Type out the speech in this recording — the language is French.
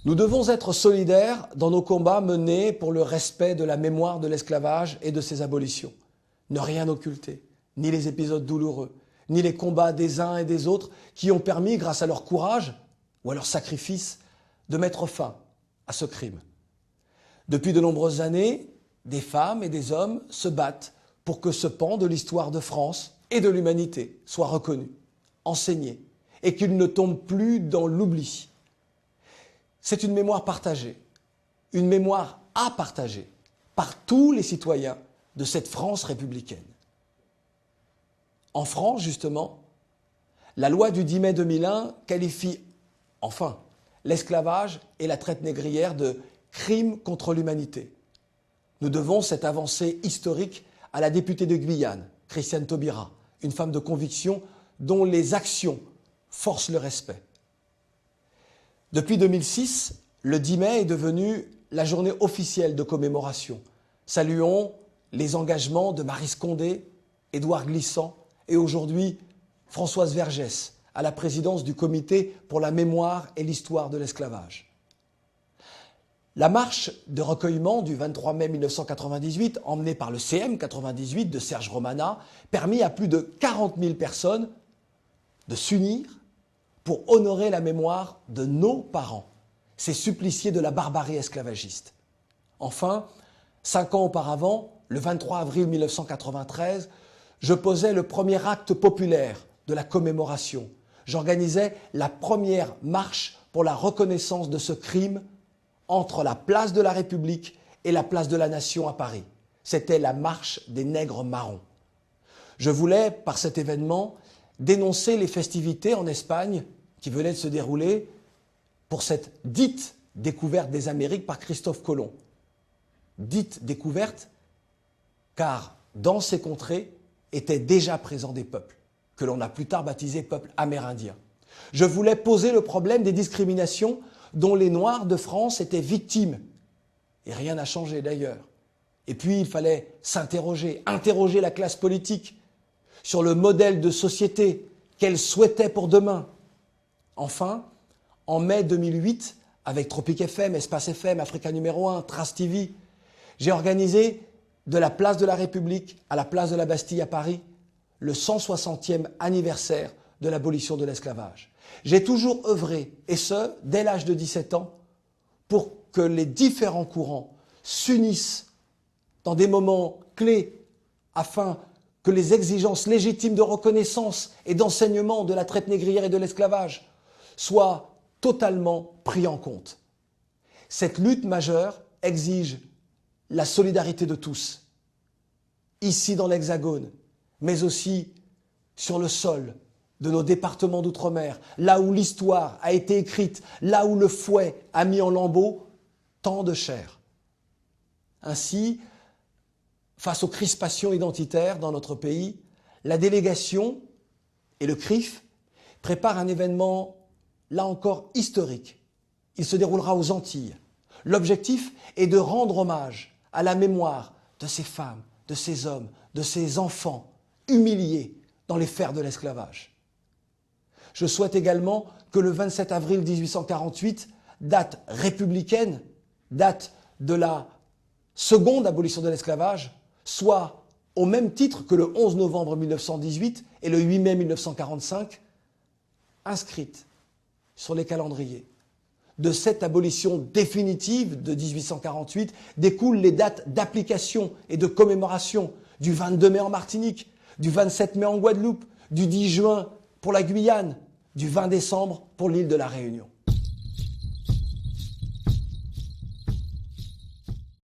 Nous devons être solidaires dans nos combats menés pour le respect de la mémoire de l'esclavage et de ses abolitions. Ne rien occulter, ni les épisodes douloureux, ni les combats des uns et des autres qui ont permis, grâce à leur courage ou à leur sacrifice, de mettre fin à ce crime. Depuis de nombreuses années, des femmes et des hommes se battent pour que ce pan de l'histoire de France et de l'humanité soit reconnu, enseigné, et qu'il ne tombe plus dans l'oubli. C'est une mémoire partagée, une mémoire à partager par tous les citoyens de cette France républicaine. En France, justement, la loi du 10 mai 2001 qualifie enfin l'esclavage et la traite négrière de crimes contre l'humanité. Nous devons cette avancée historique à la députée de Guyane, Christiane Taubira, une femme de conviction dont les actions forcent le respect. Depuis 2006, le 10 mai est devenu la journée officielle de commémoration. Saluons les engagements de Maryse Condé, Édouard Glissant et aujourd'hui Françoise Vergès à la présidence du Comité pour la mémoire et l'histoire de l'esclavage. La marche de recueillement du 23 mai 1998, emmenée par le CM 98 de Serge Romana, permit à plus de 40 000 personnes de s'unir pour honorer la mémoire de nos parents, ces suppliciés de la barbarie esclavagiste. Enfin, 5 ans auparavant, le 23 avril 1993, je posais le premier acte populaire de la commémoration. J'organisais la première marche pour la reconnaissance de ce crime entre la place de la République et la place de la Nation à Paris. C'était la marche des nègres marrons. Je voulais, par cet événement, dénoncer les festivités en Espagne qui venaient de se dérouler pour cette dite découverte des Amériques par Christophe Colomb. Dite découverte, car dans ces contrées étaient déjà présents des peuples, que l'on a plus tard baptisés peuples amérindiens. Je voulais poser le problème des discriminations dont les Noirs de France étaient victimes. Et rien n'a changé d'ailleurs. Et puis il fallait s'interroger, interroger la classe politique sur le modèle de société qu'elle souhaitait pour demain. Enfin, en mai 2008, avec Tropic FM, Espace FM, Africa numéro 1, Trace TV, j'ai organisé de la place de la République à la place de la Bastille à Paris le 160e anniversaire de l'abolition de l'esclavage. J'ai toujours œuvré, et ce, dès l'âge de 17 ans, pour que les différents courants s'unissent dans des moments clés afin que les exigences légitimes de reconnaissance et d'enseignement de la traite négrière et de l'esclavage soient totalement pris en compte. Cette lutte majeure exige la solidarité de tous, ici dans l'Hexagone, mais aussi sur le sol de nos départements d'outre-mer, là où l'histoire a été écrite, là où le fouet a mis en lambeaux tant de chair. Ainsi, face aux crispations identitaires dans notre pays, la délégation et le CRIF préparent un événement, là encore, historique. Il se déroulera aux Antilles. L'objectif est de rendre hommage à la mémoire de ces femmes, de ces hommes, de ces enfants humiliés dans les fers de l'esclavage. Je souhaite également que le 27 avril 1848, date républicaine, date de la seconde abolition de l'esclavage, soit au même titre que le 11 novembre 1918 et le 8 mai 1945, inscrite sur les calendriers. De cette abolition définitive de 1848 découlent les dates d'application et de commémoration du 22 mai en Martinique, du 27 mai en Guadeloupe, du 10 juin pour la Guyane, du 20 décembre pour l'île de la Réunion.